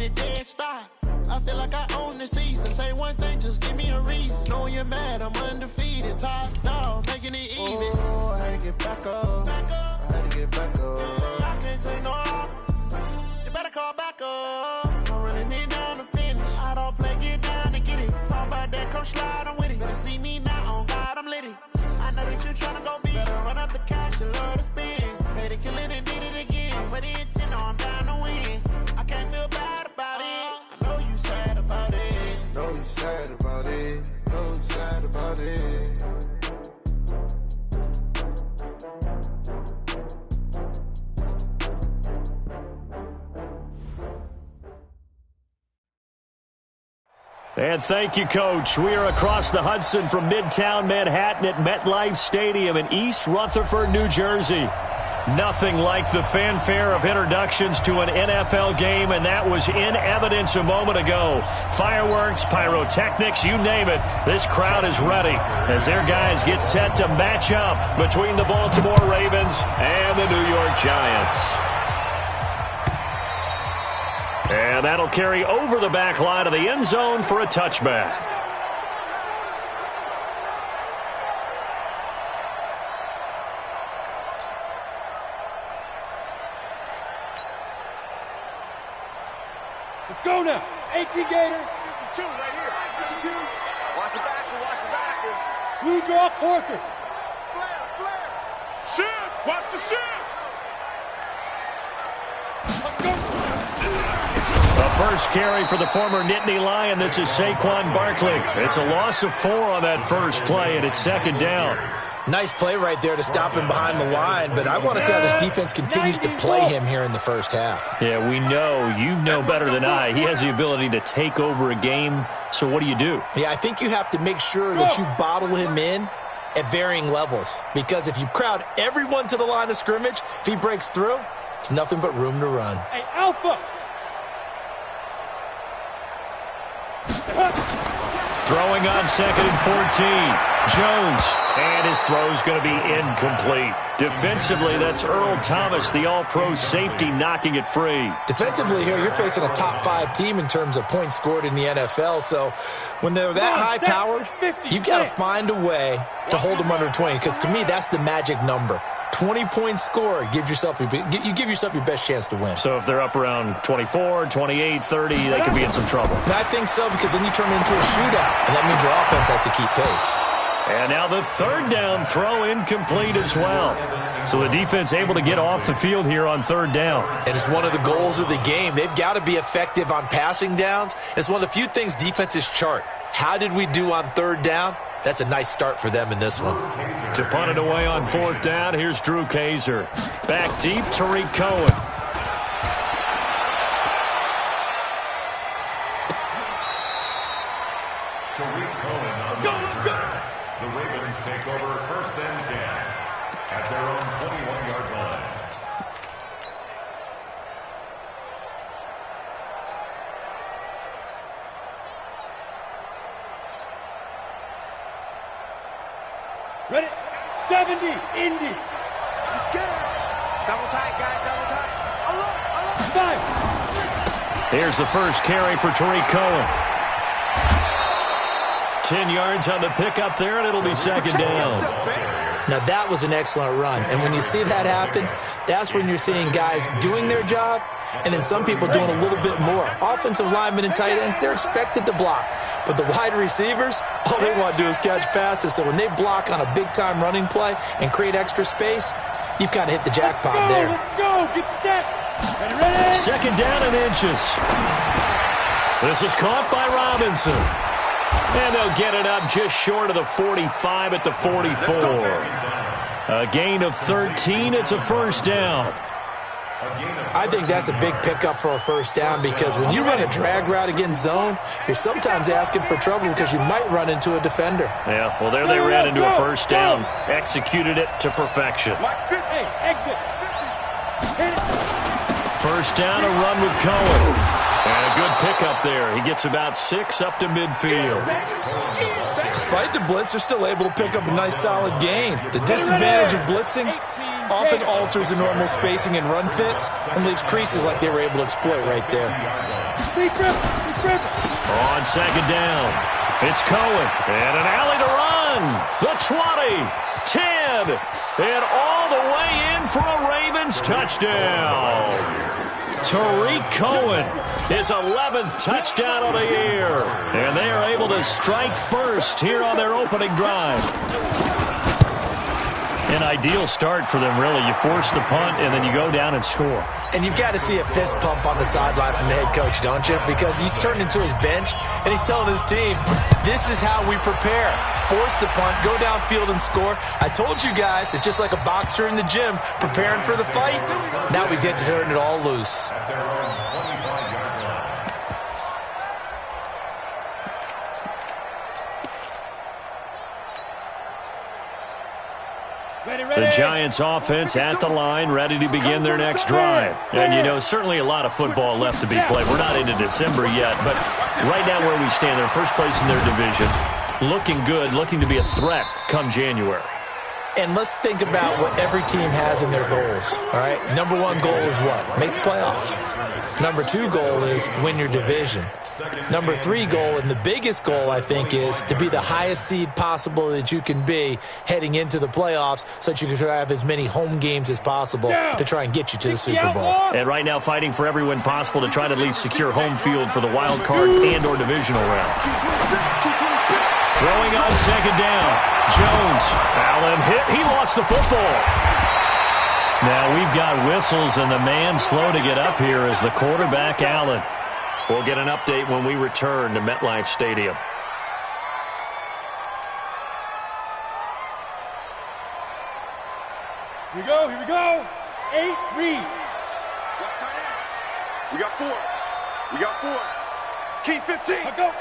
it dead stop. I feel like I own the season. Say one thing, just give me a reason. Know you're mad, I'm undefeated. Top dog, making it even. Oh, I had to get back up. I had to get back up. I can't take no loss. You better call back up. I'm running it down to finish. I don't play, get down to get it. Talk about that, come slide, I'm with it. Better see me now, on God, I'm litty. I know that you're trying to go big. Better run up the cash, you love to spend. Made it, kill it, and did it again. But the intent, no, I'm down to win. I can't feel bad about it. I know you sad about it. Know you sad about it. Know you sad about it. And thank you, Coach. We are across the Hudson from Midtown Manhattan at MetLife Stadium in East Rutherford, New Jersey. Nothing like the fanfare of introductions to an NFL game, and that was in evidence a moment ago. Fireworks, pyrotechnics, you name it. This crowd is ready as their guys get set to match up between the Baltimore Ravens and the New York Giants. And that'll carry over the back line of the end zone for a touchback. Let's go now. 18 Gator. 52 right here. 52. Watch the backer. Watch the backer. Blue draw Corkers. Flare. Shoot. Watch the shoot. Let's go. The first carry for the former Nittany Lion. This is Saquon Barkley. It's a loss of 4 on that first play, and it's second down. Nice play right there to stop him behind the line, but I want to see how this defense continues to play him here in the first half. Yeah, we know. You know better than I. He has the ability to take over a game, so what do you do? Yeah, I think you have to make sure that you bottle him in at varying levels, because if you crowd everyone to the line of scrimmage, if he breaks through, there's nothing but room to run. Hey, Alpha. Throwing on 2nd and 14. Jones. And his throw's going to be incomplete. Defensively, that's Earl Thomas, the all-pro safety, knocking it free. Defensively here, you're facing a top-5 team in terms of points scored in the NFL. So when they're that high-powered, you've got to find a way to hold them under 20. Because to me, that's the magic number. 20-point score, you give yourself your best chance to win. So if they're up around 24, 28, 30, they could be in some trouble. And I think so, because then you turn it into a shootout, and that means your offense has to keep pace. And now the third down throw incomplete as well. So the defense able to get off the field here on third down. And it's one of the goals of the game. They've got to be effective on passing downs. It's one of the few things defenses chart. How did we do on third down? That's a nice start for them in this one. To punt it away on fourth down, here's Drew Kaiser. Back deep, Tariq Cohen. Tariq Cohen on the return. The Ravens take over 1st and 10 at their own 21-yard line. Ready? 70, Indy. He's scared. Double tight, guys. Double tight. Alert. 5. Here's the first carry for Tariq Cohen. 10 yards on the pickup there, and it'll be second down. Now, that was an excellent run. And when you see that happen, that's when you're seeing guys doing their job and then some people doing a little bit more. Offensive linemen and tight ends, they're expected to block. But the wide receivers, all they want to do is catch passes. So when they block on a big-time running play and create extra space, you've kind of hit the jackpot there. Let's go. Get set. Ready? Second down and inches. This is caught by Robinson. And they'll get it up just short of the 45 at the 44. A gain of 13. It's a first down. I think that's a big pickup for a first down, because when you run a drag route against zone, you're sometimes asking for trouble because you might run into a defender. Yeah, well, there they ran into a first down. Executed it to perfection. Hey, exit. First down, a run with Cohen. And a good pickup there. He gets about 6 up to midfield. Despite the blitz, they're still able to pick up a nice solid gain. The disadvantage of blitzing often alters the normal spacing and run fits and leaves creases like they were able to exploit right there. On second down, it's Cohen. And an alley to run. The 20, 10, and all the way in for a Ravens touchdown. Tariq Cohen, his 11th touchdown of the year. And they are able to strike first here on their opening drive. An ideal start for them, really. You force the punt, and then you go down and score. And you've got to see a fist pump on the sideline from the head coach, don't you? Because he's turned into his bench, and he's telling his team, this is how we prepare. Force the punt, go downfield and score. I told you guys, it's just like a boxer in the gym preparing for the fight. Now we get to turn it all loose. The Giants offense at the line, ready to begin their next drive. And, you know, certainly a lot of football left to be played. We're not into December yet, but right now where we stand, they're first place in their division, looking good, looking to be a threat come January. And let's think about what every team has in their goals, all right? Number one goal is what? Make the playoffs. Number two goal is win your division. Number three goal, and the biggest goal, I think, is to be the highest seed possible that you can be heading into the playoffs so that you can try to have as many home games as possible to try and get you to the Super Bowl. And right now fighting for every win possible to try to at least secure home field for the wild card and or divisional round. Throwing on second down. Jones. Allen hit. He lost the football. Now we've got whistles, and the man slow to get up here is the quarterback, Allen. We'll get an update when we return to MetLife Stadium. Here we go, here we go. 8, read. We got 4. We got 4. Keep 15. I'll go.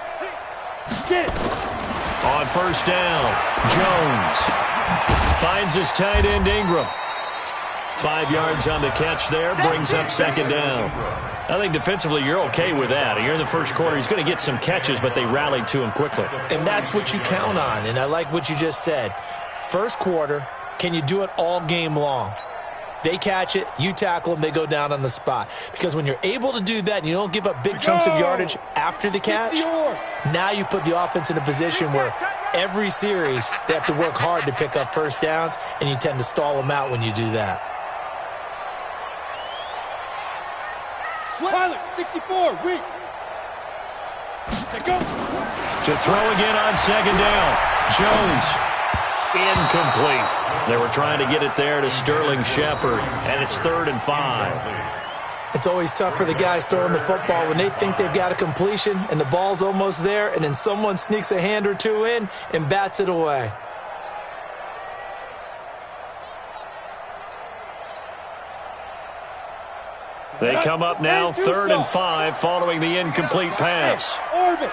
Get it. On first down, Jones finds his tight end Ingram. 5 yards on the catch there, brings up second down. I think defensively you're okay with that. You're in the first quarter. He's going to get some catches, but they rallied to him quickly. And that's what you count on, and I like what you just said. First quarter, can you do it all game long? They catch it, you tackle them, they go down on the spot. Because when you're able to do that and you don't give up big chunks of yardage after the catch, now you put the offense in a position where every series they have to work hard to pick up first downs, and you tend to stall them out when you do that. Pilot, 64, read. Go. To throw again on second down. Jones. Incomplete. They were trying to get it there to Sterling Shepard, and it's 3rd and 5. It's always tough for the guys throwing the football when they think they've got a completion and the ball's almost there, and then someone sneaks a hand or two in and bats it away. They come up now 3rd and 5 following the incomplete pass. Orbit.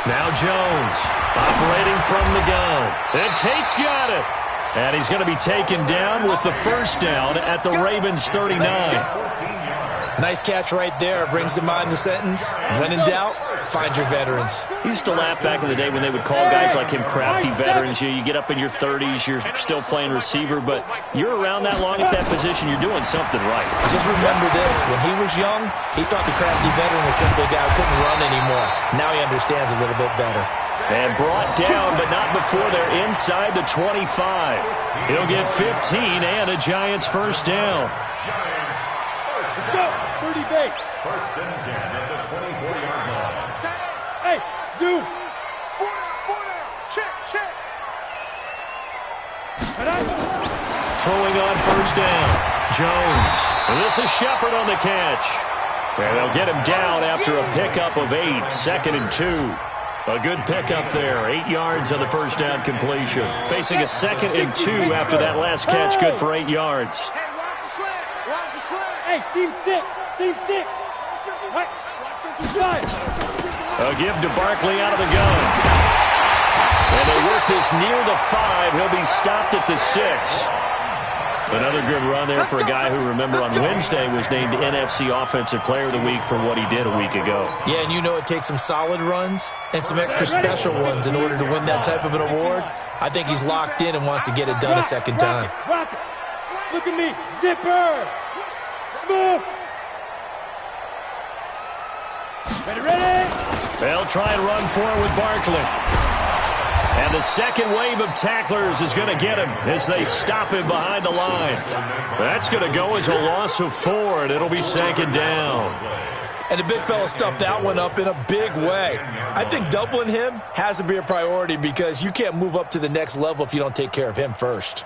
Now Jones operating from the gun. And Tate's got it. And he's going to be taken down with the first down at the Ravens 39. Nice catch right there. Brings to mind the sentence, when in doubt, find your veterans. He used to laugh back in the day when they would call guys like him crafty veterans. You get up in your 30s, you're still playing receiver, but you're around that long at that position, you're doing something right. Just remember this. When he was young, he thought the crafty veteran was simply a guy who couldn't run anymore. Now he understands a little bit better. And brought down, but not before they're inside the 25. He'll get 15 and a Giants first down. Go, 30 base. 1st and 10 at the 24-yard line. Hey, zoom. 4 down. Check. Throwing on first down. Jones. And this is Shepard on the catch. And they'll get him down after a pickup of 8. 2nd and 2. A good pickup there. 8 yards on the first down completion. Facing a 2nd and 2 after that last catch. Good for 8 yards. Hey, watch the slant. Watch the slant. Hey, seam 6. Seam 6. Right. Inside. A give to Barkley out of the gun. And they work this near the 5. He'll be stopped at the 6. Another good run there for a guy who, remember, on Wednesday was named NFC Offensive Player of the Week for what he did a week ago. Yeah, and you know it takes some solid runs and some extra special ones in order to win that type of an award. I think he's locked in and wants to get it done a second time. Rock it. Look at me. Zipper. Smooth. Ready. They'll try and run for it with Barkley. And the second wave of tacklers is going to get him as they stop him behind the line. That's going to go as a loss of 4, and it'll be second down. And the big fella stuffed that one up in a big way. I think doubling him has to be a priority because you can't move up to the next level if you don't take care of him first.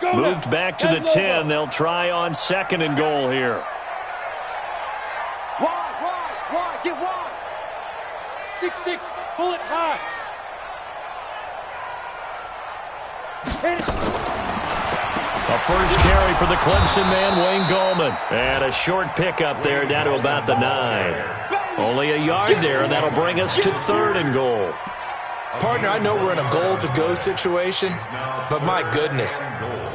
Moved back to the 10. They'll try on 2nd and goal here. Wide, get wide. 6-6, pull it high. Hit it. A first carry for the Clemson man, Wayne Gallman. And a short pickup there down to about the 9. Only a yard there, and that'll bring us to 3rd and goal. Partner, I know we're in a goal-to-go situation, but my goodness,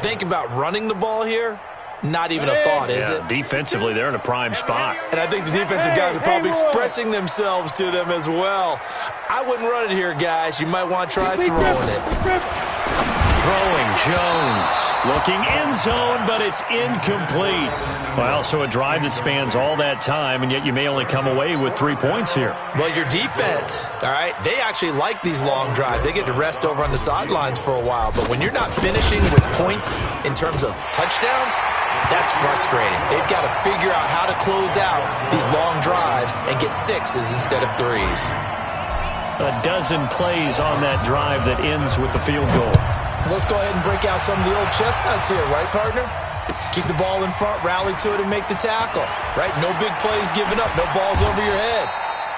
think about running the ball here. Not even a thought, is it? Defensively, they're in a prime spot. And I think the defensive guys are probably expressing themselves to them as well. I wouldn't run it here, guys. You might want to try throwing it. Throwing Jones. Looking end zone, but it's incomplete. Well, so a drive that spans all that time, and yet you may only come away with 3 points here. Well, your defense, all right, they actually like these long drives. They get to rest over on the sidelines for a while. But when you're not finishing with points in terms of touchdowns, that's frustrating. They've got to figure out how to close out these long drives and get 6s instead of 3s. A dozen plays on that drive that ends with the field goal. Let's go ahead and break out some of the old chestnuts here, right, partner? Keep the ball in front, rally to it, and make the tackle, right? No big plays given up, no balls over your head.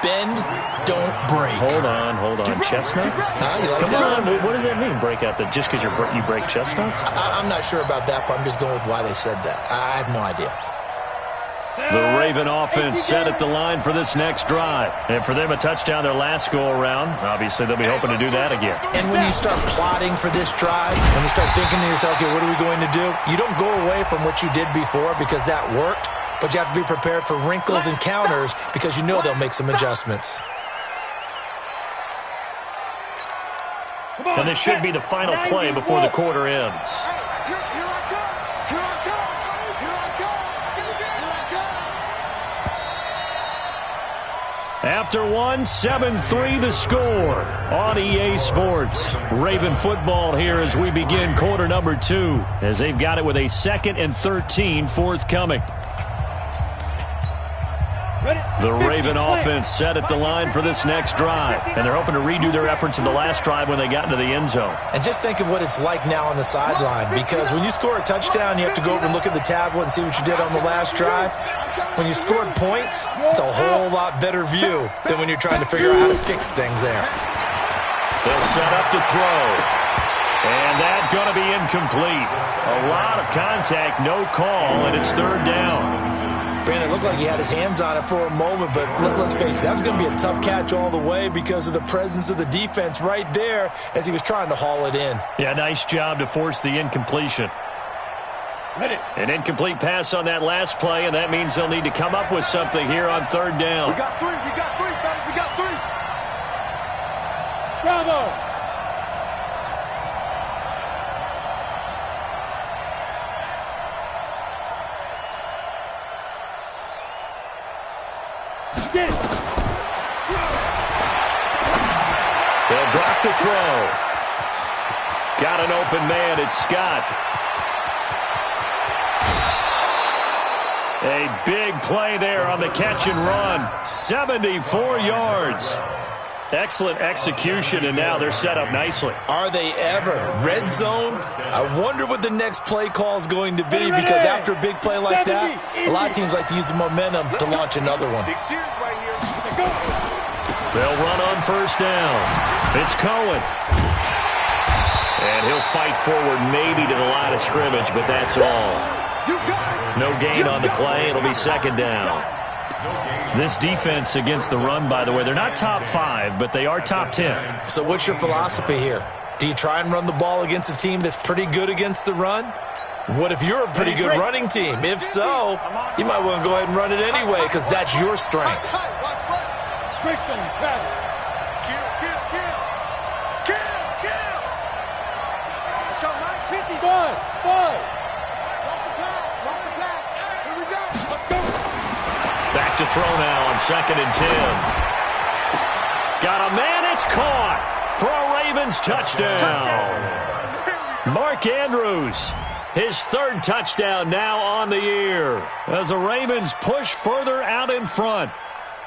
Bend, don't break. Hold on. Chestnuts? You like Come that? on, what does that mean, break out the, just because you break chestnuts? I'm not sure about that, but I'm just going with why they said that. I have no idea. The Raven offense set at the line for this next drive. And for them, a touchdown their last go-around. Obviously, they'll be hoping to do that again. And when you start plotting for this drive, when you start thinking to yourself, okay, what are we going to do? You don't go away from what you did before because that worked, but you have to be prepared for wrinkles and counters because you know they'll make some adjustments. And this should be the final play before the quarter ends. After 7-3 the score on EA Sports. Raven football here as we begin quarter number 2, as they've got it with a 2nd and 13 forthcoming. The Raven offense set at the line for this next drive, and they're hoping to redo their efforts in the last drive when they got into the end zone. And just think of what it's like now on the sideline, because when you score a touchdown, you have to go over and look at the tablet and see what you did on the last drive. When you scored points, it's a whole lot better view than when you're trying to figure out how to fix things there. They'll set up to throw. And that's going to be incomplete. A lot of contact, no call, and it's 3rd down. Brandon, it looked like he had his hands on it for a moment, but let's face it, that was going to be a tough catch all the way because of the presence of the defense right there as he was trying to haul it in. Yeah, nice job to force the incompletion. An incomplete pass on that last play, and that means they'll need to come up with something here on 3rd down. We got 3, fellas, we got 3. Bravo. Get it. They'll drop to throw. Got an open man. It's Scott. A big play there on the catch and run. 74 yards. Excellent execution, and now they're set up nicely. Are they ever? Red zone? I wonder what the next play call is going to be, because after a big play like that, a lot of teams like to use the momentum to launch another one. They'll run on 1st down. It's Cohen. And he'll fight forward maybe to the line of scrimmage, but that's all. No gain on the play. It'll be 2nd down. This defense against the run, by the way, they're not top 5, but they are top 10. So what's your philosophy here? Do you try and run the ball against a team that's pretty good against the run? What if you're a pretty good running team? If so, you might want to go ahead and run it anyway because that's your strength. Five. Back to throw now on 2nd and 10. Got a man, it's caught for a Ravens touchdown. Mark Andrews, his 3rd touchdown now on the year as the Ravens push further out in front.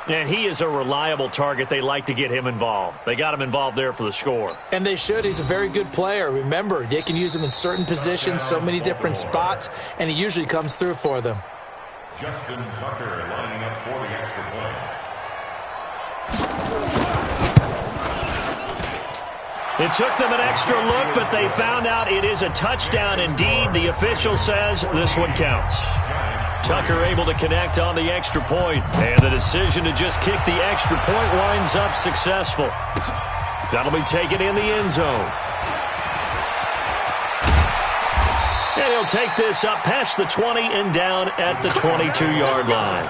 And he is a reliable target. They like to get him involved. They got him involved there for the score. And they should. He's a very good player. Remember, they can use him in certain positions, so many different spots, and he usually comes through for them. Justin Tucker lining up for the extra point. It took them an extra look, but they found out it is a touchdown indeed. The official says this one counts. Tucker able to connect on the extra point, and the decision to just kick the extra point winds up successful. That'll be taken in the end zone. And he'll take this up past the 20 and down at the 22-yard line.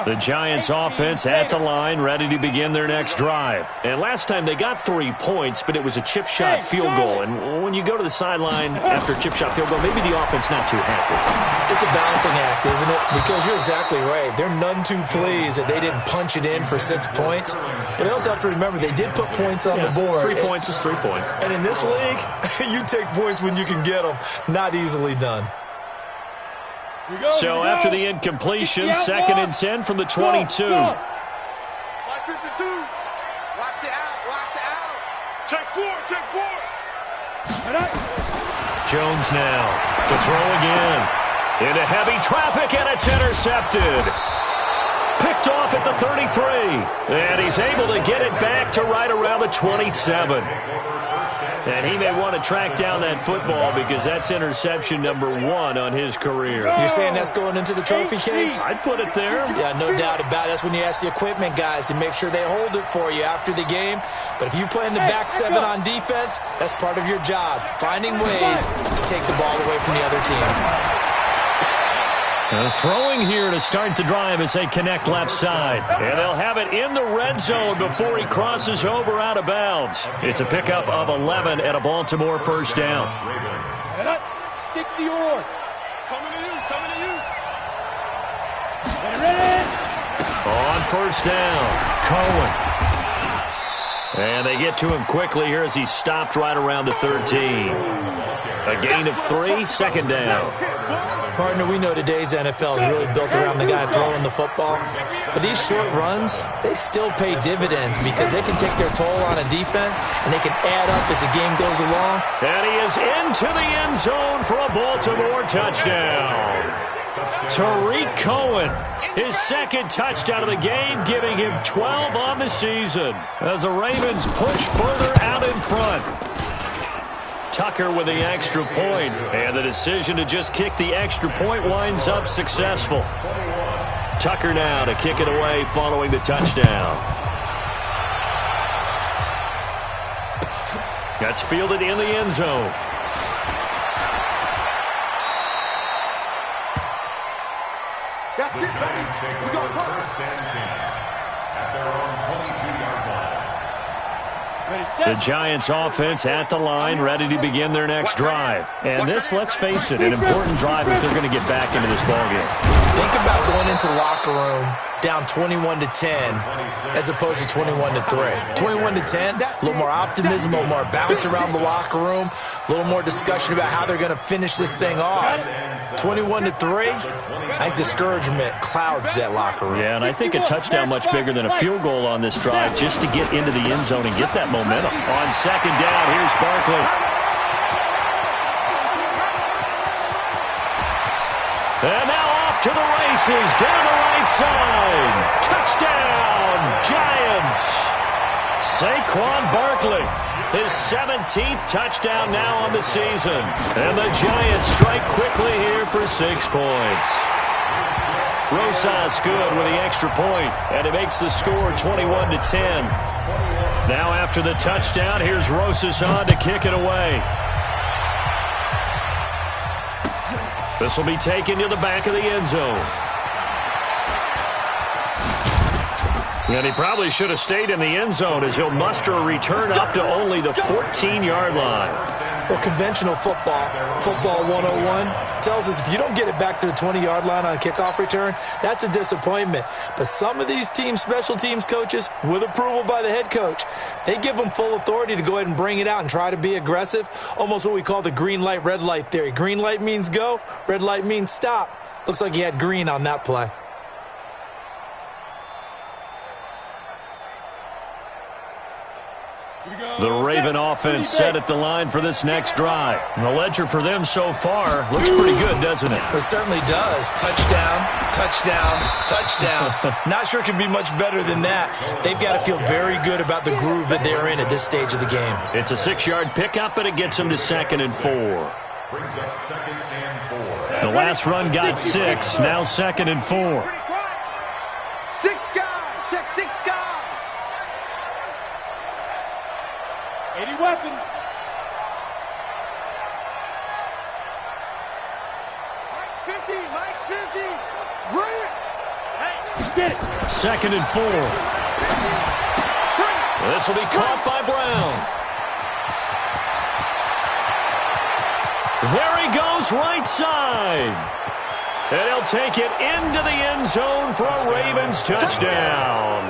The Giants offense at the line, ready to begin their next drive. And last time they got 3 points, but it was a chip shot field goal. And when you go to the sideline after a chip shot field goal, maybe the offense not too happy. It's a balancing act, isn't it? Because you're exactly right. They're none too pleased that they didn't punch it in for 6 points. But they also have to remember they did put points on the board. 3 points is 3 points. And in this league, you take points when you can get them. Not easily done. So after the incompletion, 2nd and 10 from the 22. Watch the out. Take four. Jones now to throw again. Into heavy traffic, and it's intercepted. Picked off at the 33. And he's able to get it back to right around the 27. And he may want to track down that football because that's interception number 1 on his career. You're saying that's going into the trophy case? I'd put it there. Yeah, no doubt about it. That's when you ask the equipment guys to make sure they hold it for you after the game. But if you play in the back 7 on defense, that's part of your job, finding ways to take the ball away from the other team. Throwing here to start the drive as they connect left side. And they'll have it in the red zone before he crosses over out of bounds. It's a pickup of 11 at a Baltimore first down. 60-yard. Coming to you. Ready. On first down, Cohen. And they get to him quickly here as he stopped right around the 13. A gain of 3, 2nd down. Partner, we know today's NFL is really built around the guy throwing the football. But these short runs, they still pay dividends because they can take their toll on a defense and they can add up as the game goes along. And he is into the end zone for a Baltimore touchdown. Tariq Cohen, his 2nd touchdown of the game, giving him 12 on the season as the Ravens push further out in front. Tucker with the extra point, and the decision to just kick the extra point winds up successful. Tucker now to kick it away following the touchdown. That's fielded in the end zone. That's it, baby. We got first and 10 at their own 22-yard line. The Giants offense at the line, ready to begin their next drive. And this, let's face it, an important drive if they're going to get back into this ballgame. Think about going into the locker room down 21-10 as opposed to 21-3. 21-10, a little more optimism, a little more bounce around the locker room, a little more discussion about how they're going to finish this thing off. 21-3, I think discouragement clouds that locker room. Yeah, and I think a touchdown much bigger than a field goal on this drive just to get into the end zone and get that momentum. On 2nd down, here's Barkley. And now off to the races, down the right side. Touchdown, Giants. Saquon Barkley, his 17th touchdown now on the season. And the Giants strike quickly here for 6 points. Rosas good with the extra point, and it makes the score 21-10. Now after the touchdown, here's Rosas on to kick it away. This will be taken to the back of the end zone. And he probably should have stayed in the end zone as he'll muster a return up to only the 14-yard line. Well, conventional football 101, tells us if you don't get it back to the 20-yard line on a kickoff return, that's a disappointment. But some of these special teams coaches, with approval by the head coach, they give them full authority to go ahead and bring it out and try to be aggressive, almost what we call the green light, red light theory. Green light means go, red light means stop. Looks like he had green on that play. The Raven offense set at the line for this next drive. And the ledger for them so far looks pretty good, doesn't it? It certainly does. Touchdown, touchdown, touchdown. Not sure it can be much better than that. They've got to feel very good about the groove that they're in at this stage of the game. It's a 6-yard pickup, and it gets them to 2nd and 4. Brings up 2nd and 4. The last run got 6, now 2nd and 4. 6 guys, check 6 guys. 80 weapon. Mike's 50, Mike's 50. Bring it. Hey, get it. 2nd and 4. This will be caught by Brown. There he goes, right side. And he'll take it into the end zone for a Ravens touchdown.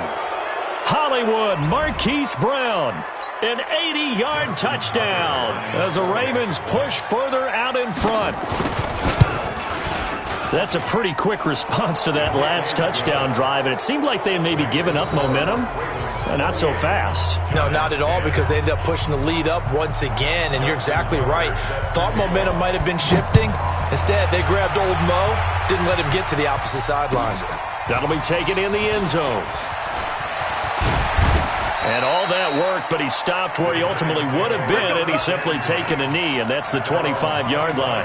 Hollywood Marquise Brown, an 80-yard touchdown as the Ravens push further out in front. That's a pretty quick response to that last touchdown drive, and it seemed like they had maybe given up momentum. Not so fast. No, not at all, because they ended up pushing the lead up once again, and you're exactly right. Thought momentum might have been shifting. Instead, they grabbed old Mo, didn't let him get to the opposite sideline. That'll be taken in the end zone. And all that worked, but he stopped where he ultimately would have been, and he's simply taken a knee, and that's the 25-yard line.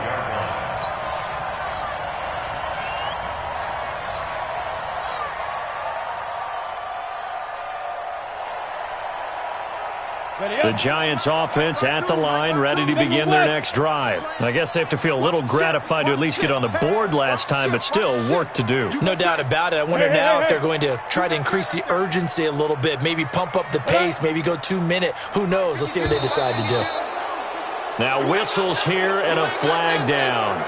The Giants offense at the line, ready to begin their next drive. I guess they have to feel a little gratified to at least get on the board last time, but still work to do. No doubt about it. I wonder now if they're going to try to increase the urgency a little bit, maybe pump up the pace, maybe go 2-minute. Who knows? Let's see what they decide to do. Now whistles here and a flag down.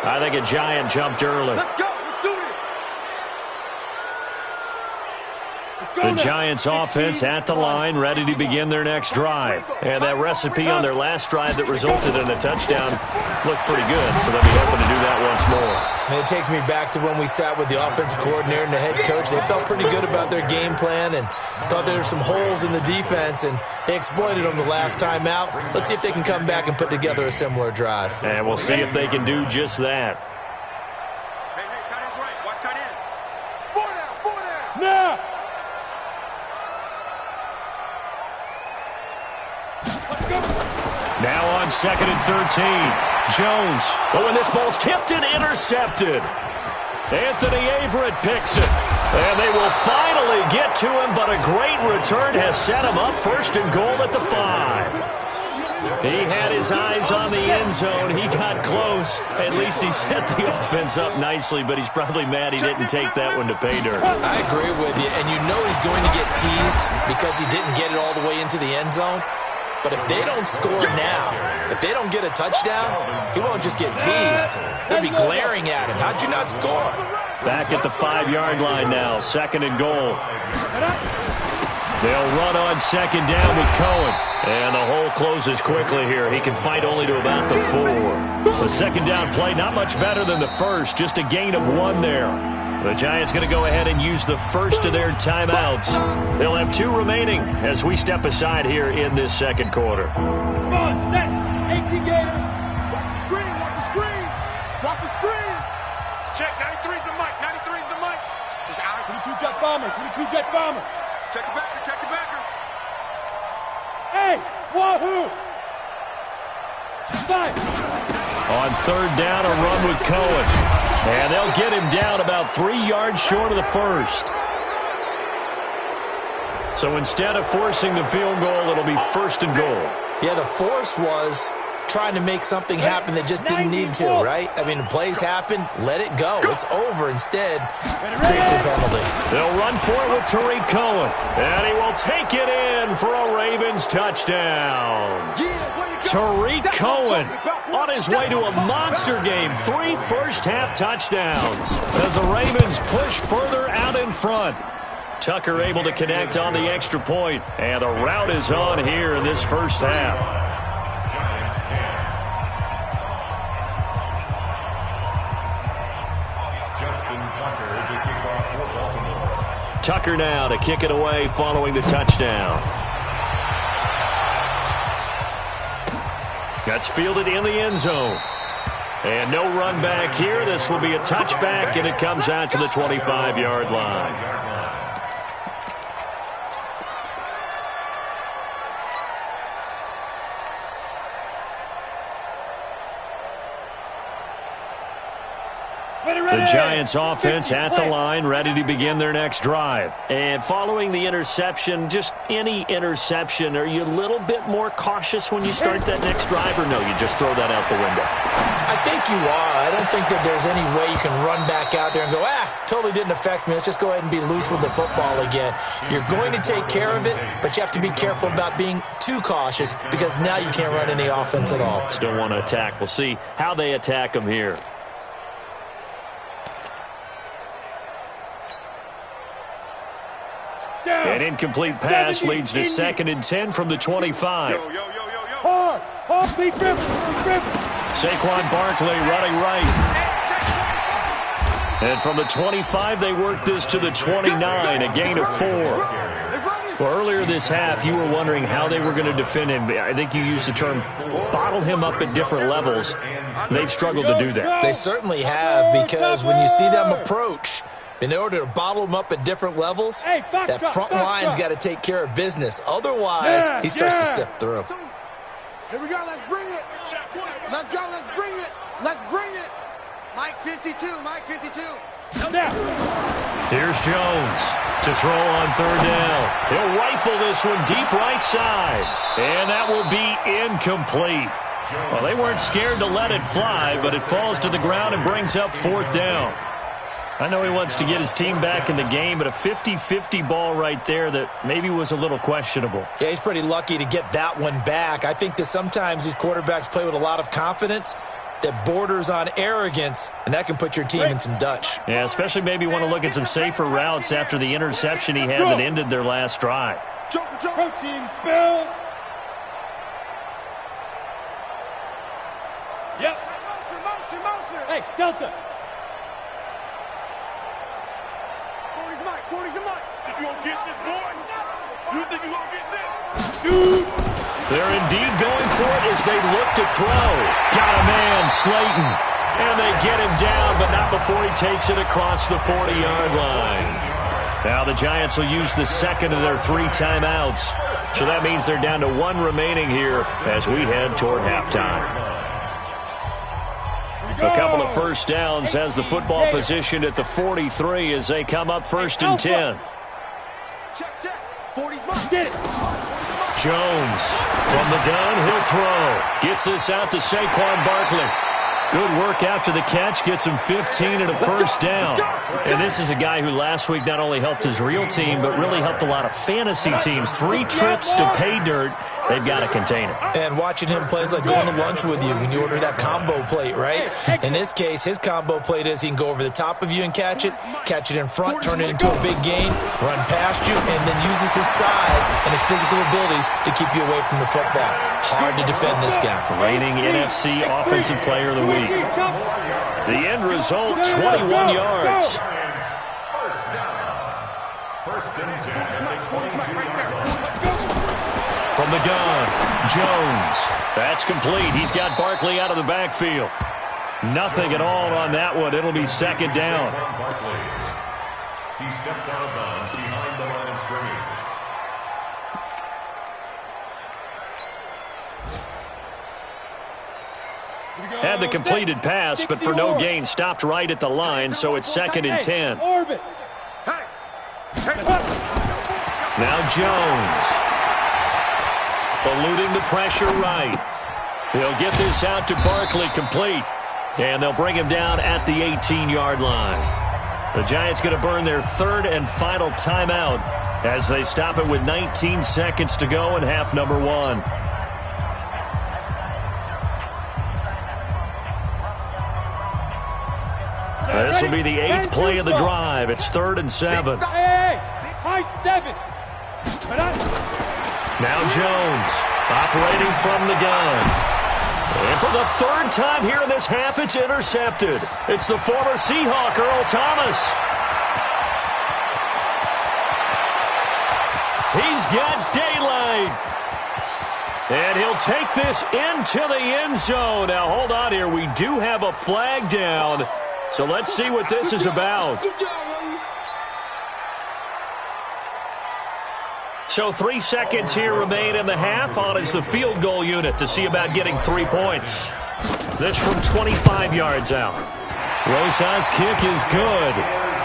I think a Giant jumped early. Let's go. Let's do this. The Giants offense at the line, ready to begin their next drive. And that recipe on their last drive that resulted in a touchdown looked pretty good, so they'll be hoping to do that once more. And it takes me back to when we sat with the offensive coordinator and the head coach. They felt pretty good about their game plan and thought there were some holes in the defense, and they exploited them the last time out. Let's see if they can come back and put together a similar drive. And we'll see if they can do just that. Hey, tight end's right. Watch tight end. 4 down. Now. Now on 2nd and 13. Jones. Oh, and this ball's tipped and intercepted. Anthony Averett picks it. And they will finally get to him, but a great return has set him up 1st and goal at the 5. He had his eyes on the end zone. He got close. At least he set the offense up nicely, but he's probably mad he didn't take that one to pay dirt. I agree with you, and you know he's going to get teased because he didn't get it all the way into the end zone. But if they don't score now, if they don't get a touchdown, he won't just get teased. They'll be glaring at him. How'd you not score? Back at the 5-yard line now, 2nd and goal. They'll run on 2nd down with Cohen. And the hole closes quickly here. He can fight only to about the 4. The 2nd down play, not much better than the first, just a gain of 1 there. The Giants going to go ahead and use the first of their timeouts. They'll have 2 remaining as we step aside here in this 2nd quarter. Come on, set. 18 Gators. Watch the screen. Watch the screen. Watch the screen. Check. 93's the mic. 93's the mic. It's out. 22 jet bomber. 22 jet bomber. Check the backer. Check the backer. Hey, wahoo. Five. On 3rd down, a run with Cohen. And they'll get him down about 3 yards short of the 1st. So instead of forcing the field goal, it'll be 1st and goal. Yeah, the force was trying to make something happen that just didn't need to, right? I mean, the plays happen, let it go. It's over. Instead, creates a penalty. They'll run for it with Tariq Cohen, and he will take it in for a Ravens touchdown. Tariq Cohen on his way to a monster game. 3 first-half touchdowns as the Ravens push further out in front. Tucker able to connect on the extra point, and the rout is on here in this first half. Tucker now to kick it away following the touchdown. That's fielded in the end zone. And no run back here. This will be a touchback, and it comes out to the 25-yard line. The Giants offense at the line, ready to begin their next drive. And following the interception, just any interception, are you a little bit more cautious when you start that next drive, or no, you just throw that out the window? I think you are. I don't think that there's any way you can run back out there and go, totally didn't affect me. Let's just go ahead and be loose with the football again. You're going to take care of it, but you have to be careful about being too cautious because now you can't run any offense at all. Still want to attack. We'll see how they attack them here. An incomplete pass leads to 2nd and 10 from the 25. Hard, big river. Saquon Barkley running right. And from the 25, they work this to the 29, a gain of 4. Well, earlier this half, you were wondering how they were going to defend him. I think you used the term bottle him up at different levels. They've struggled to do that. They certainly have, because when you see them approach, in order to bottle him up at different levels, that front line's got to take care of business. Otherwise, he starts to sift through. Here we go. Let's bring it. Let's go. Let's bring it. Let's bring it. Mike 52. Mike 52. Here's Jones to throw on 3rd down. He'll rifle this one deep right side. And that will be incomplete. Well, they weren't scared to let it fly, but it falls to the ground and brings up 4th down. I know he wants to get his team back in the game, but a 50-50 ball right there that maybe was a little questionable. Yeah, he's pretty lucky to get that one back. I think that sometimes these quarterbacks play with a lot of confidence that borders on arrogance, and that can put your team in some Dutch. Yeah, especially maybe want to look at some safer routes after the interception he had that ended their last drive. Protein spill. Yep. Motion. Hey, Delta. You gonna get this, boy? You think you gonna get this? Shoot! They're indeed going for it as they look to throw. Got a man, Slayton. And they get him down, but not before he takes it across the 40-yard line. Now the Giants will use the second of their 3 timeouts. So that means they're down to 1 remaining here as we head toward halftime. A couple of first downs has the football positioned at the 43 as they come up 1st and 10. Check. 40's mine. Get it. Jones from the gun, he'll throw. Gets this out to Saquon Barkley. Good work after the catch, gets him 15 and a first down. And this is a guy who last week not only helped his real team, but really helped a lot of fantasy teams. 3 trips to pay dirt. They've got to contain it. And watching him play is like going to lunch with you when you order that combo plate, right? In this case, his combo plate is he can go over the top of you and catch it in front, turn it into a big gain, run past you, and then uses his size and his physical abilities to keep you away from the football. Hard to defend this guy. Reigning NFC Offensive Player of the Week. The end result, 21 yards. First and 10. From the gun, Jones. That's complete. He's got Barkley out of the backfield. Nothing at all on that one. It'll be 2nd down. He steps out of bounds behind the line of scrimmage. Had the completed pass, but for no gain, stopped right at the line, so it's 2nd and 10. Now Jones. Eluding the pressure right. He'll get this out to Barkley, complete. And they'll bring him down at the 18-yard line. The Giants going to burn their third and final timeout as they stop it with 19 seconds to go in half number one. This will be the 8th play of the drive. It's 3rd and 7. Hey, high 7. Now Jones operating from the gun. And for the 3rd time here in this half, it's intercepted. It's the former Seahawk, Earl Thomas. He's got daylight. And he'll take this into the end zone. Now, hold on here. We do have a flag down. So let's see what this is about. So 3 seconds here remain in the half. On is the field goal unit to see about getting 3 points. This from 25 yards out. Rosa's kick is good.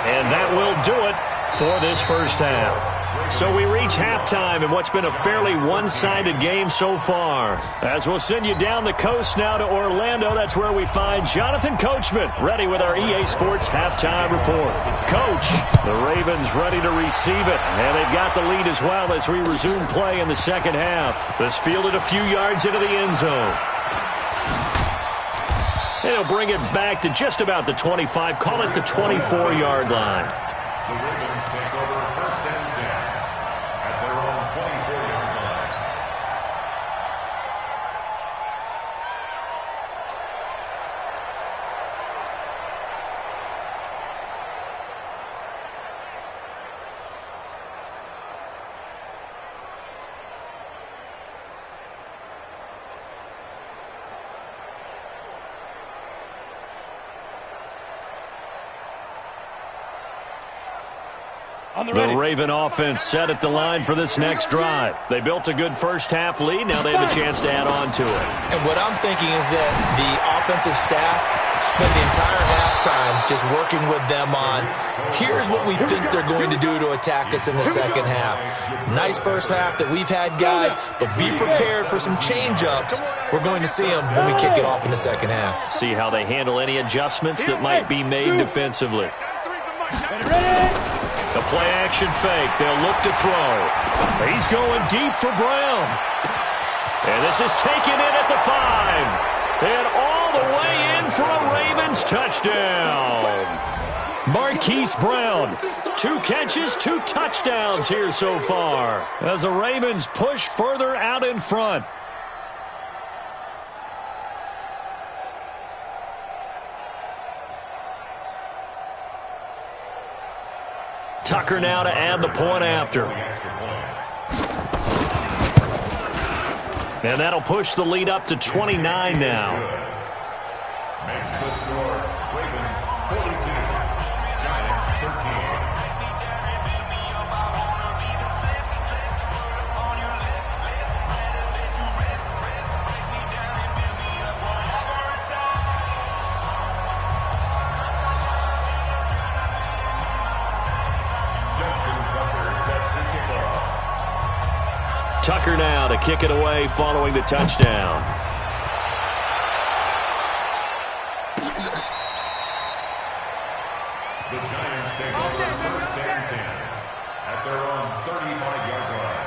And that will do it for this first half. So we reach halftime in what's been a fairly one-sided game so far. As we'll send you down the coast now to Orlando, that's where we find Jonathan Coachman ready with our EA Sports halftime report. Coach, the Ravens ready to receive it, and they've got the lead as well as we resume play in the second half. This fielded a few yards into the end zone. And he'll bring it back to just about the 25, call it the 24-yard line. The Ravens take over 1st and 10 at their own 24-yard line. The Raven offense set at the line for this next drive. They built a good first half lead. Now they have a chance to add on to it. And what I'm thinking is that the offensive staff spend the entire halftime just working with them on, here's what we think they're going to do to attack us in the second half. Nice first half that we've had, guys, but be prepared for some change-ups. We're going to see them when we kick it off in the second half. See how they handle any adjustments that might be made defensively. The play-action fake. They'll look to throw. He's going deep for Brown. And this is taken in at the 5. And all the way in for a Ravens touchdown. Marquise Brown. 2 catches, 2 touchdowns here so far as the Ravens push further out in front. Tucker now to add the point after. And that'll push the lead up to 29 now. Makes the score Ravens 42, Giants 13. Tucker now to kick it away following the touchdown. The Giants take over 1st and 10 at their own 35-yard line.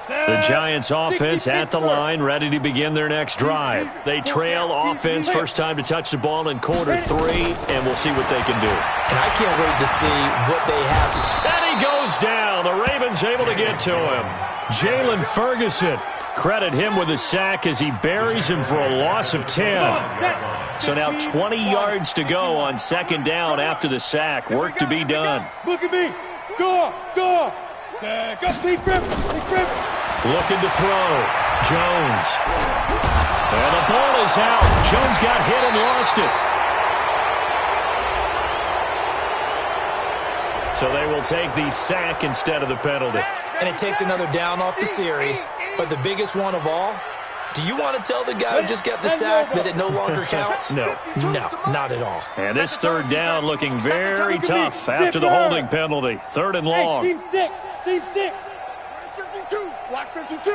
The Giants offense at the line, ready to begin their next drive. They trail offense, first time to touch the ball in quarter 3, and we'll see what they can do. And I can't wait to see what they have. And he goes down. The Ravens able to get to him. Jalen Ferguson, credit him with a sack as he buries him for a loss of 10. So now 20 yards to go on second down after the sack. Work to be done. Look at me. Go. Sack up. Big rip. Looking to throw. Jones. And the ball is out. Jones got hit and lost it. So they will take the sack instead of the penalty. And it takes another down off the series. But the biggest one of all, do you want to tell the guy who just got the sack that it no longer counts? No. No, not at all. And this third down looking very tough after the holding penalty. 3rd and long. Hey, team 6. 52. Watch 52.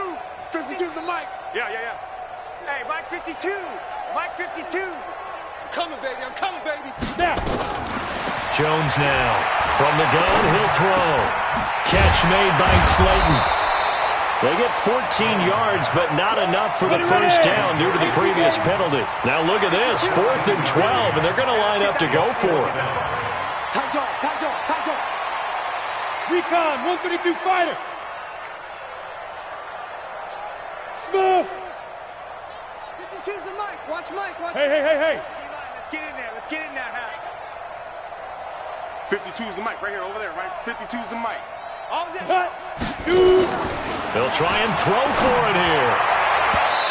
52's the mic. Yeah. Hey, Mike 52. Mike 52. I'm coming, baby. Now. Jones now. From the gun, he'll throw. Catch made by Slayton. They get 14 yards, but not enough for the first down due to the previous penalty. Now look at this, 4th and 12, and they're going to line up to go for it. Tight dog. Recon, 132 fighter. Smooth. 52's the mic. Watch Mike. Hey. Let's get in there, 52's the mic right here, over there, right? 52's the mic. Cut. 2. They'll try and throw for it here.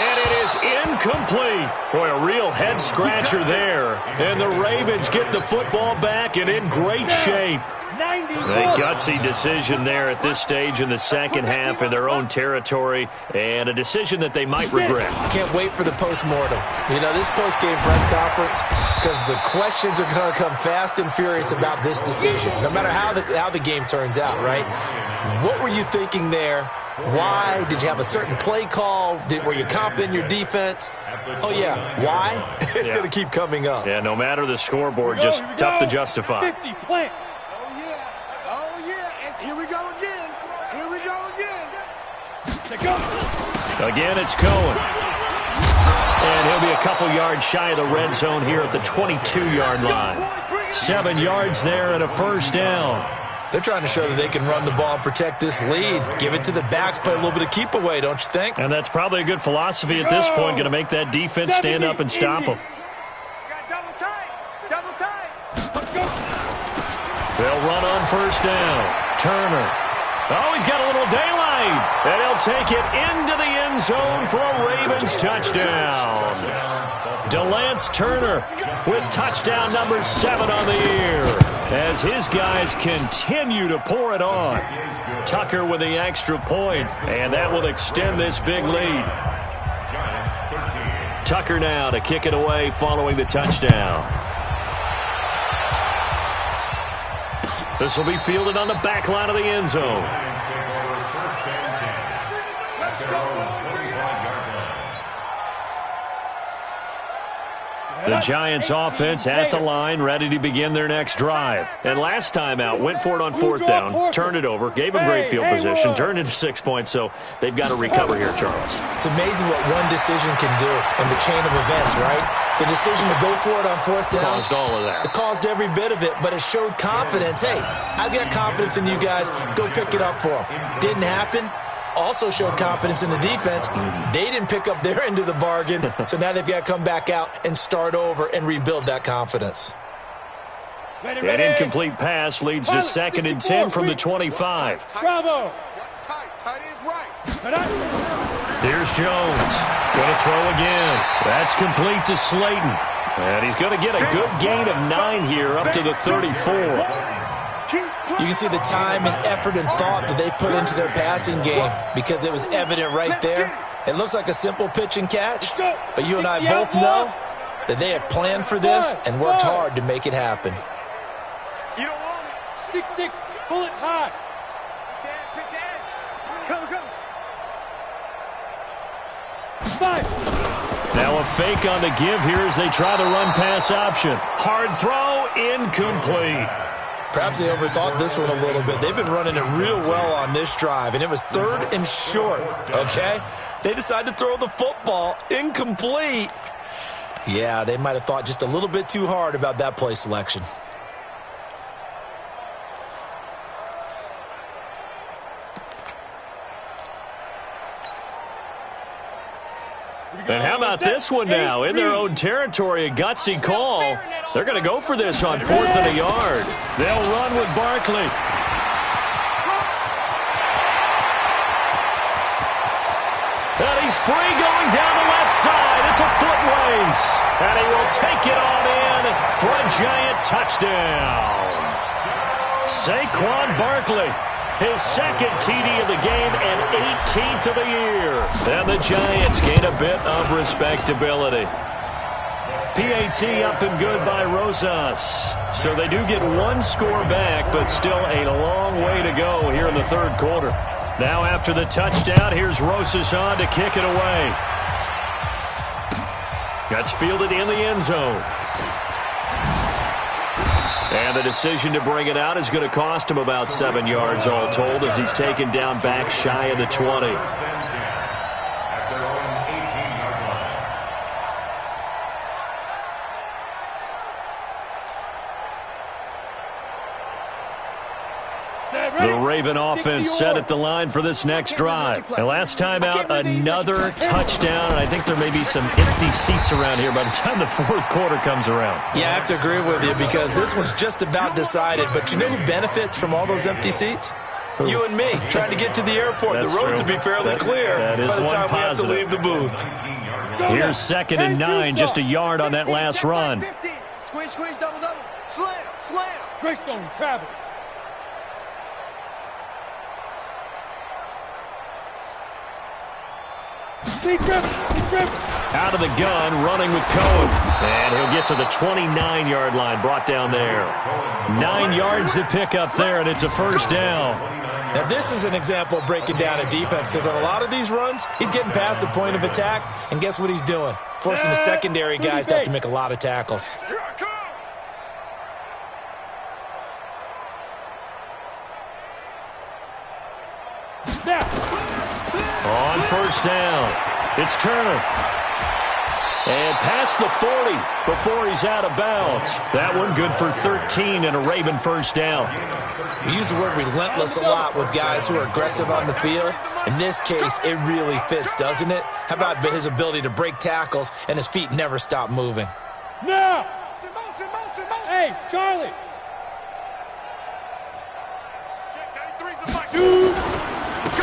And it is incomplete. Boy, a real head-scratcher there. And the Ravens get the football back and in great shape. A gutsy decision there at this stage in the second half in their own territory, and a decision that they might regret. Can't wait for the post-mortem. You know, this post-game press conference, because the questions are going to come fast and furious about this decision, no matter how the game turns out, right? What were you thinking there? Why? Did you have a certain play call? Were you confident in your defense? Oh, yeah. Why? It's going to keep coming up. Yeah, no matter the scoreboard, just tough to justify. 50, plant. Oh, yeah. And here we go again. Again, it's Cohen. And he'll be a couple yards shy of the red zone here at the 22-yard line. 7 yards there and a first down. They're trying to show that they can run the ball and protect this lead. Give it to the backs, play a little bit of keep away, don't you think? And that's probably a good philosophy at this point, going to make that defense stand up and stop them. Double tight. They'll run on first down. Turner. Oh, he's got a little daylight. And he'll take it into the end zone for a Ravens touchdown. DeLance Turner with touchdown number 7 on the year as his guys continue to pour it on. Tucker with the extra point, and that will extend this big lead. Tucker now to kick it away following the touchdown. This will be fielded on the back line of the end zone. The Giants offense at the line, ready to begin their next drive. And last time out, went for it on 4th down, turned it over, gave them great field position, turned into 6 points, so they've got to recover here, Charles. It's amazing what one decision can do in the chain of events, right? The decision to go for it on 4th down. Caused all of that. It caused every bit of it, but it showed confidence. Hey, I've got confidence in you guys. Go pick it up for them. Didn't happen. Also showed confidence in the defense. They didn't pick up their end of the bargain, so now they've got to come back out and start over and rebuild that confidence. An incomplete pass leads to 2nd and 10 from the 25. Bravo. Tight is right. Here's Jones. Going to throw again. That's complete to Slayton. And he's going to get a good gain of 9 here up to the 34. You can see the time and effort and thought that they put into their passing game because it was evident right there. It looks like a simple pitch and catch, but you and I both know that they have planned for this and worked hard to make it happen. You don't want it. 6-6, pull it high. Pick the edge. Come. 5. Now a fake on the give here as they try the run-pass option. Hard throw, incomplete. Perhaps they overthought this one a little bit. They've been running it real well on this drive, and it was 3rd and short, okay? They decided to throw the football incomplete. Yeah, they might have thought just a little bit too hard about that play selection. And how about this one now? In their own territory, a gutsy call. They're going to go for this on 4th and a yard. They'll run with Barkley. And he's free going down the left side. It's a foot race. And he will take it on in for a giant touchdown. Saquon Barkley, his second TD of the game and 18th of the year. And the Giants gain a bit of respectability. PAT up and good by Rosas. So they do get one score back, but still a long way to go here in the third quarter. Now after the touchdown, here's Rosas on to kick it away. That's fielded in the end zone. And the decision to bring it out is going to cost him about 7 yards all told as he's taken down back shy of the 20. The Raven offense set at the line for this next drive. And last time out, another touchdown. And I think there may be some empty seats around here by the time the fourth quarter comes around. Yeah, I have to agree with you because this one's just about decided. But you know who benefits from all those empty seats? You and me, trying to get to the airport. That's the roads true. will be fairly clear by the time we have to leave the booth. Here's 2nd and 9, just a yard on that last run. Squeeze, squeeze, double, double. Slam, slam. Greystone, travel. Out of the gun, running with Cohen. And he'll get to the 29-yard line, brought down there. 9 yards to pick up there, and it's a first down. Now, this is an example of breaking down a defense because on a lot of these runs, he's getting past the point of attack, and guess what he's doing? Forcing the secondary guys to have to make a lot of tackles. On first down, it's Turner. And past the 40 before he's out of bounds. That one good for 13 and a Raven first down. We use the word relentless a lot with guys who are aggressive on the field. In this case, it really fits, doesn't it? How about his ability to break tackles and his feet never stop moving? Now! Hey, Charlie!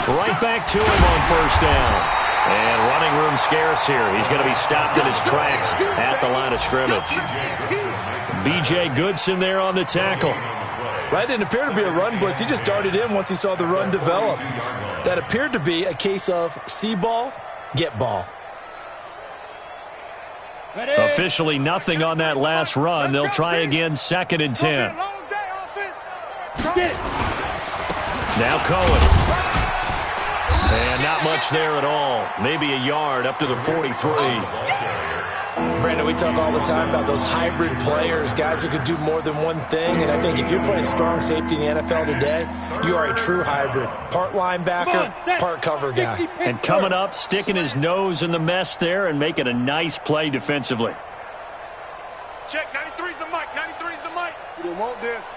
Right back to him on first down. And running room scarce here. He's going to be stopped in his tracks at the line of scrimmage. B.J. Goodson there on the tackle. That didn't appear to be a run blitz. He just darted in once he saw the run develop. That appeared to be a case of see ball, get ball. Officially nothing on that last run. They'll try again 2nd and 10. Now Cohen. And not much there at all. Maybe a yard up to the 43. Brandon, we talk all the time about those hybrid players, guys who could do more than one thing. And I think if you're playing strong safety in the NFL today, you are a true hybrid. Part linebacker, part cover guy. And coming up, sticking his nose in the mess there and making a nice play defensively. Check, 93's the mic, 93's the mic. We don't want this.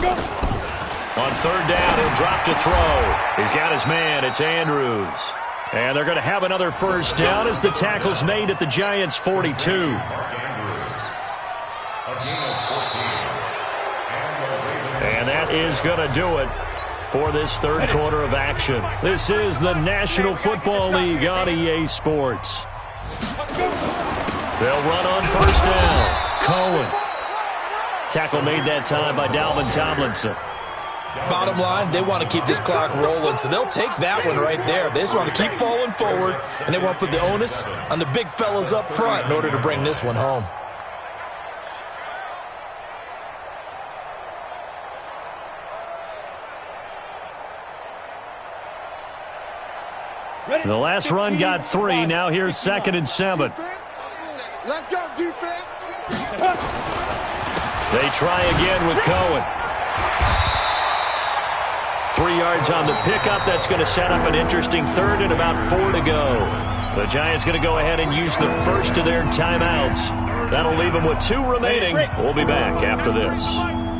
Go. On third down, he'll drop to throw. He's got his man. It's Andrews. And they're going to have another first down as the tackle's made at the Giants' 42. And that is going to do it for this third quarter of action. This is the National Football League on EA Sports. They'll run on first down. Cohen. Tackle made that time by Dalvin Tomlinson. Bottom line, they want to keep this clock rolling, so they'll take that one right there. They just want to keep falling forward, and they want to put the onus on the big fellas up front in order to bring this one home. The last run got 3. Now here's 2nd and 7. Let's go, defense. They try again with Cohen. 3 yards on the pickup. That's going to set up an interesting third and about 4 to go. The Giants going to go ahead and use the first of their timeouts. That'll leave them with 2 remaining. We'll be back after this.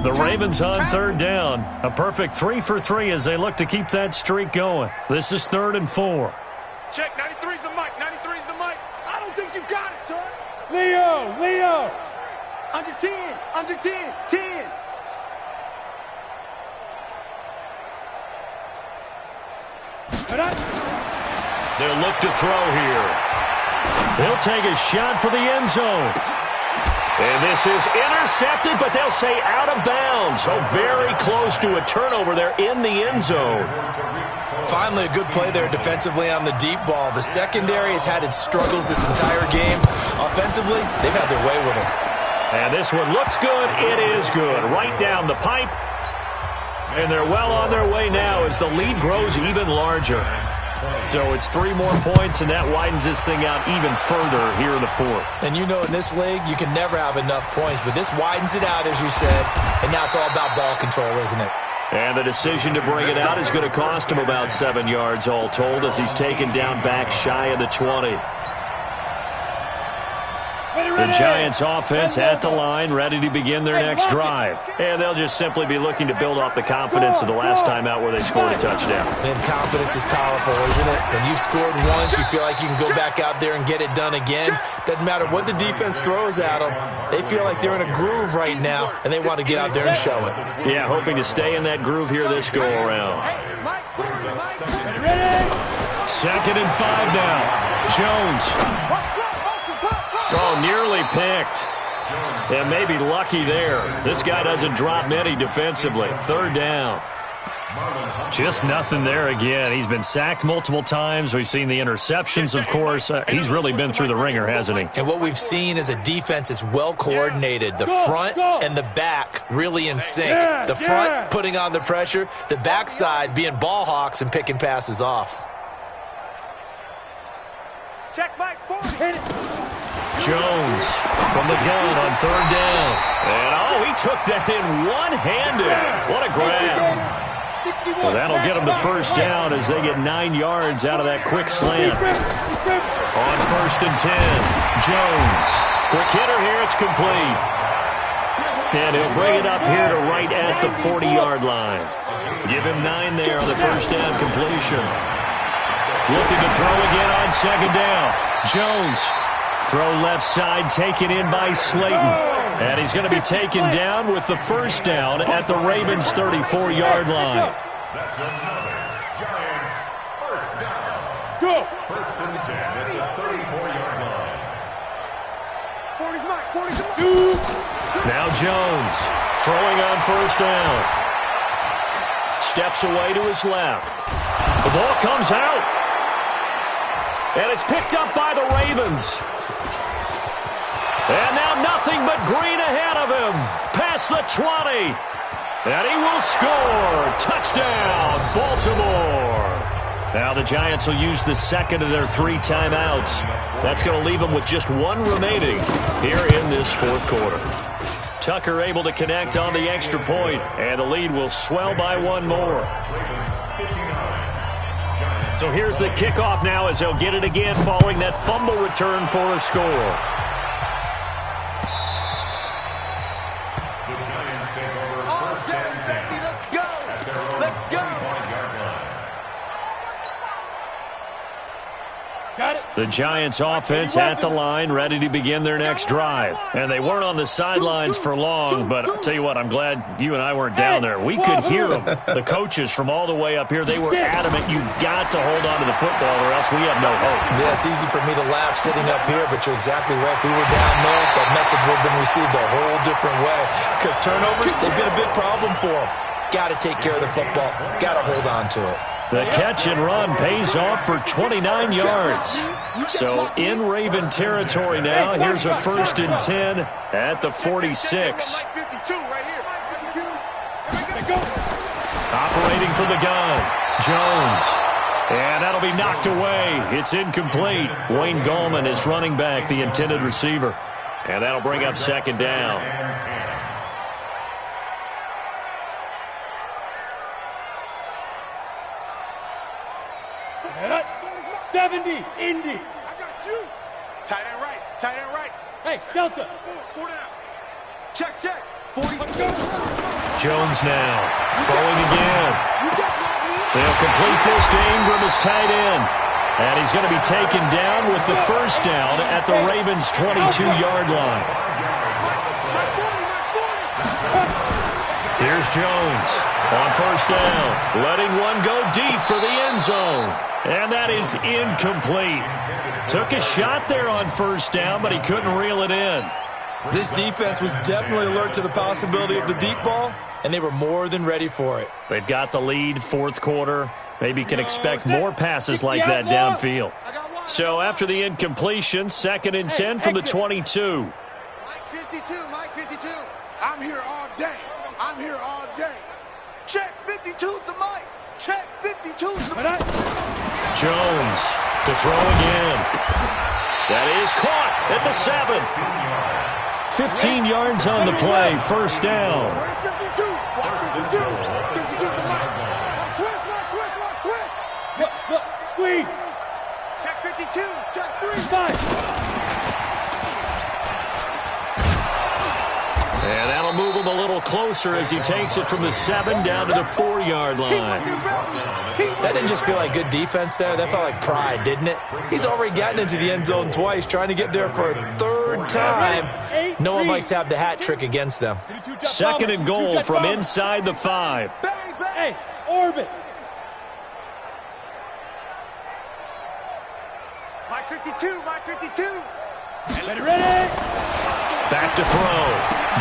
The Ravens on third down. A perfect 3 for 3 as they look to keep that streak going. This is 3rd and 4. Check, 93's the mic, 93's the mic. I don't think you got it, son. Leo. Under 10, under 10, 10. They'll look to throw here. He'll take a shot for the end zone. And this is intercepted, but they'll say out of bounds. So very close to a turnover there in the end zone. Finally, a good play there defensively on the deep ball. The secondary has had its struggles this entire game. Offensively, they've had their way with it. And this one looks good. It is good. Right down the pipe. And they're well on their way now as the lead grows even larger. So it's 3 more points, and that widens this thing out even further here in the fourth. And you know in this league, you can never have enough points, but this widens it out, as you said, and now it's all about ball control, isn't it? And the decision to bring it out is going to cost him about 7 yards all told as he's taken down back shy of the 20. The Giants offense at the line, ready to begin their next drive. And they'll just simply be looking to build off the confidence of the last time out where they scored a touchdown. And confidence is powerful, isn't it? When you've scored once, you feel like you can go back out there and get it done again. Doesn't matter what the defense throws at them. They feel like they're in a groove right now, and they want to get out there and show it. Yeah, hoping to stay in that groove here this go-around. 2nd and 5 now. Jones. Oh, nearly picked. And maybe lucky there. This guy doesn't drop many defensively. 3rd down. Just nothing there again. He's been sacked multiple times. We've seen the interceptions, of course. He's really been through the ringer, hasn't he? And what we've seen is a defense that's well coordinated. The front and the back really in sync. The front putting on the pressure. The backside being ball hawks and picking passes off. Check Mike. Hit it. Jones from the gun on 3rd down. And, he took that in one-handed. What a grab. Well, that'll get them the 1st down as they get 9 yards out of that quick slant. On 1st and 10, Jones. Quick hitter here, it's complete. And he'll bring it up here to right at the 40-yard line. Give him 9 there on the 1st down completion. Looking to throw again on 2nd down. Jones. Throw left side, taken in by Slayton. And he's going to be taken down with the 1st down at the Ravens' 34-yard line. That's another Giants 1st down. Go. 1st and 10 at the 34-yard line. 40's Mike. 40's Mike. Now Jones throwing on 1st down. Steps away to his left. The ball comes out. And it's picked up by the Ravens. And now nothing but green ahead of him. Past the 20. And he will score. Touchdown, Baltimore. Now the Giants will use the 2nd of their 3 timeouts. That's going to leave them with just 1 remaining here in this 4th quarter. Tucker able to connect on the extra point, and the lead will swell by 1 more. So here's the kickoff now as they'll get it again following that fumble return for a score. The Giants offense at the line, ready to begin their next drive. And they weren't on the sidelines for long, but I'll tell you what, I'm glad you and I weren't down there. We could hear them. The coaches from all the way up here, they were adamant, you've got to hold on to the football or else we have no hope. Yeah, it's easy for me to laugh sitting up here, but you're exactly right. If we were down there, that message would have been received a whole different way. Because turnovers, they've been a big problem for them. Got to take care of the football. Got to hold on to it. The catch and run pays off for 29 yards. So in Raven territory now, here's a 1st and 10 at the 46. Operating from the gun, Jones. And that'll be knocked away. It's incomplete. Wayne Gallman is running back, the intended receiver. And that'll bring up 2nd down. 70, Indy. I got you. Tight end right. Tight end right. Hey, Delta. 4 down. Check, check. 40. Jones now. Throwing again. They'll complete this to Ingram as tight end. And he's going to be taken down with the 1st down at the Ravens' 22-yard line. Here's Jones. On first down, letting one go deep for the end zone. And that is incomplete. Took a shot there on first down, but he couldn't reel it in. This defense was definitely alert to the possibility of the deep ball, and they were more than ready for it. They've got the lead, fourth quarter. Maybe can expect more passes like that downfield. So after the incompletion, 2nd and 10 from the 22. Mike 52, Mike 52. I'm here all day. I'm here all day. Check 52's the mic. Check 52's the mic. Jones to throw again. That is caught at the 7. 15 yards on the play, first down. Where's 52? Watch 52. 52's the mic. Switch. Look, squeeze. Check 52. Check 3. Fine. And that'll move him a little closer as he takes it from the 7 down to the 4-yard line. That didn't just feel like good defense there. That felt like pride, didn't it? He's already gotten into the end zone twice, trying to get there for a third time. No one likes to have the hat trick against them. 2nd and goal from inside the 5. Hey, orbit. Mike 52. Mike 52. Ready? Back to throw.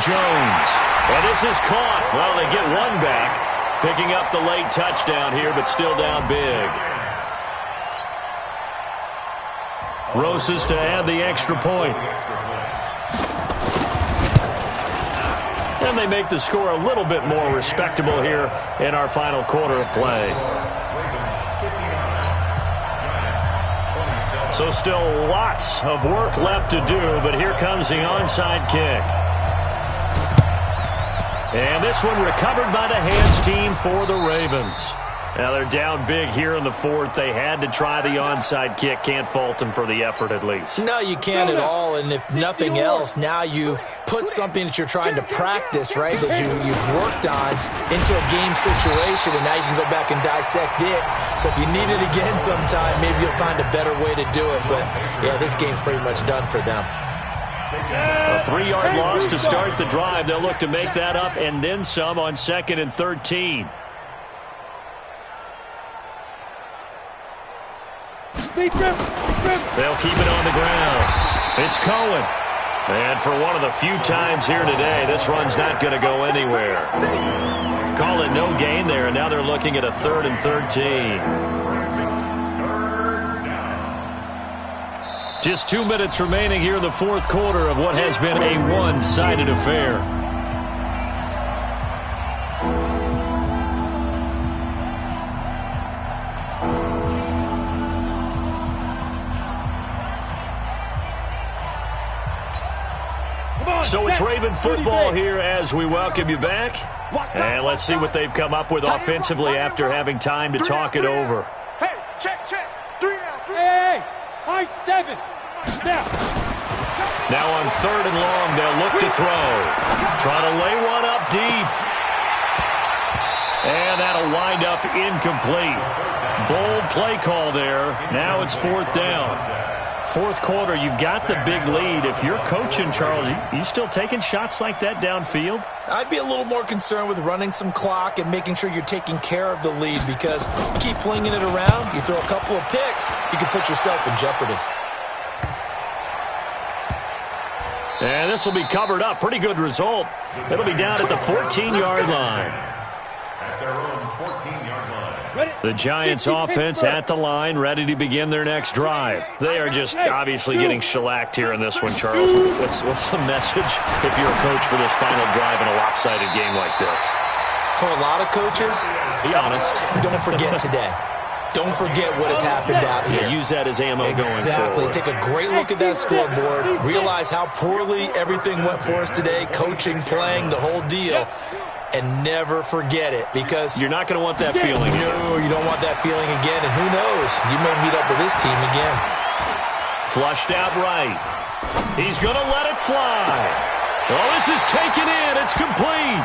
Jones. And this is caught. Well, they get one back. Picking up the late touchdown here, but still down big. Rosas to add the extra point. And they make the score a little bit more respectable here in our final quarter of play. So still lots of work left to do, but here comes the onside kick. And this one recovered by the hands team for the Ravens. Now they're down big here in the 4th. They had to try the onside kick. Can't fault them for the effort at least. No, you can't at all. And if nothing else, now you've put something that you're trying to practice, right, that you've worked on into a game situation, and now you can go back and dissect it. So if you need it again sometime, maybe you'll find a better way to do it. But, yeah, this game's pretty much done for them. A 3-yard loss to start the drive. They'll look to make that up and then some on 2nd and 13. They'll keep it on the ground. It's Cohen. And for one of the few times here today, this run's not going to go anywhere. Call it no gain there, and now they're looking at a 3rd and 13. Just 2 minutes remaining here in the 4th quarter of what has been a one-sided affair. So it's Raven football here as we welcome you back. And let's see what they've come up with offensively after having time to talk it over. Hey, check. 3 now. Hey, high 7. Now on 3rd and long, they'll look to throw. Try to lay one up deep. And that'll wind up incomplete. Bold play call there. Now it's 4th down. 4th quarter, you've got the big lead. If you're coaching, Charles, you still taking shots like that downfield? I'd be a little more concerned with running some clock and making sure you're taking care of the lead, because you keep flinging it around, you throw a couple of picks, you can put yourself in jeopardy. And this will be covered up. Pretty good result. It'll be down at the 14-yard line. At their own 14-yard line. The Giants offense at the line, ready to begin their next drive. They are just obviously getting shellacked here in this one, Charles. What's the message if you're a coach for this final drive in a lopsided game like this? For a lot of coaches, be honest. Don't forget today. Don't forget what has happened out here. Use that as ammo going forward. Exactly. Take a great look at that scoreboard. Realize how poorly everything went for us today. Coaching, playing, the whole deal. And never forget it, because you're not going to want that feeling. No, you don't want that feeling again. And who knows? You may meet up with this team again. Flushed out right. He's going to let it fly. Oh, this is taken in. It's complete.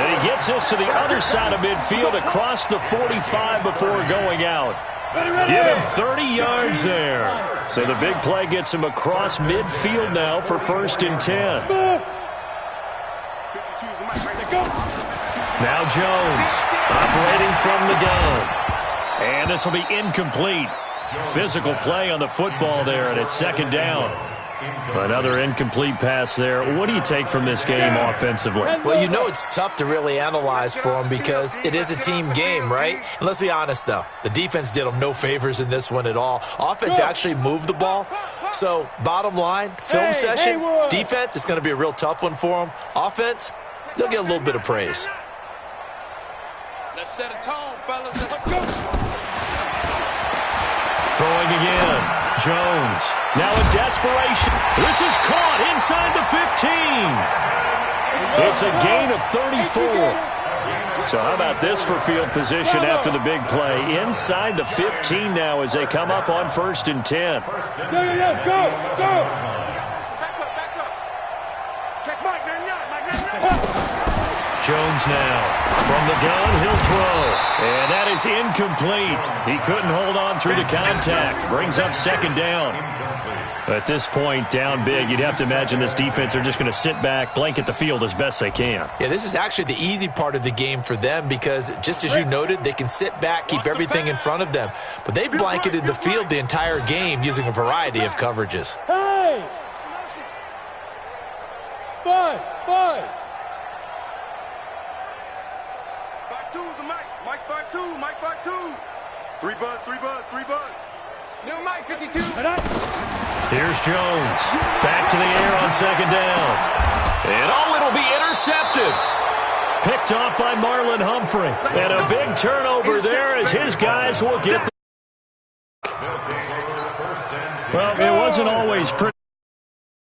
And he gets us to the other side of midfield across the 45 before going out. Give him 30 yards there. So the big play gets him across midfield now for 1st and 10. Now Jones operating from the gun. And this will be incomplete. Physical play on the football there, and it's second down. Another incomplete pass there. What do you take from this game offensively? Well, you know it's tough to really analyze for them because it is a team game, right? And let's be honest, though. The defense did them no favors in this one at all. Offense actually moved the ball. So, bottom line, film session, defense, it's going to be a real tough one for them. Offense, they'll get a little bit of praise. Let's set a tone, fellas. Let's go. Throwing again. Jones. Now in desperation. This is caught inside the 15. It's a gain of 34. So how about this for field position after the big play? Inside the 15 now as they come up on 1st and 10. Go, go. Back up. Check Mike, man. Jones now. From the gun, he'll throw. And that is incomplete. He couldn't hold on through the contact. Brings up second down. At this point, down big, you'd have to imagine this defense are just going to sit back, blanket the field as best they can. Yeah, this is actually the easy part of the game for them because, just as you noted, they can sit back, keep everything in front of them. But they've blanketed the field the entire game using a variety of coverages. Hey! Buzz! 5-2's the Mike. Mike 5-2. Mike 5-2. 3 buzz. New Mike 52. Here's Jones. Back to the air on second down. And it'll be intercepted. Picked off by Marlon Humphrey. And a big turnover there as his guys will get. Well, it wasn't always pretty.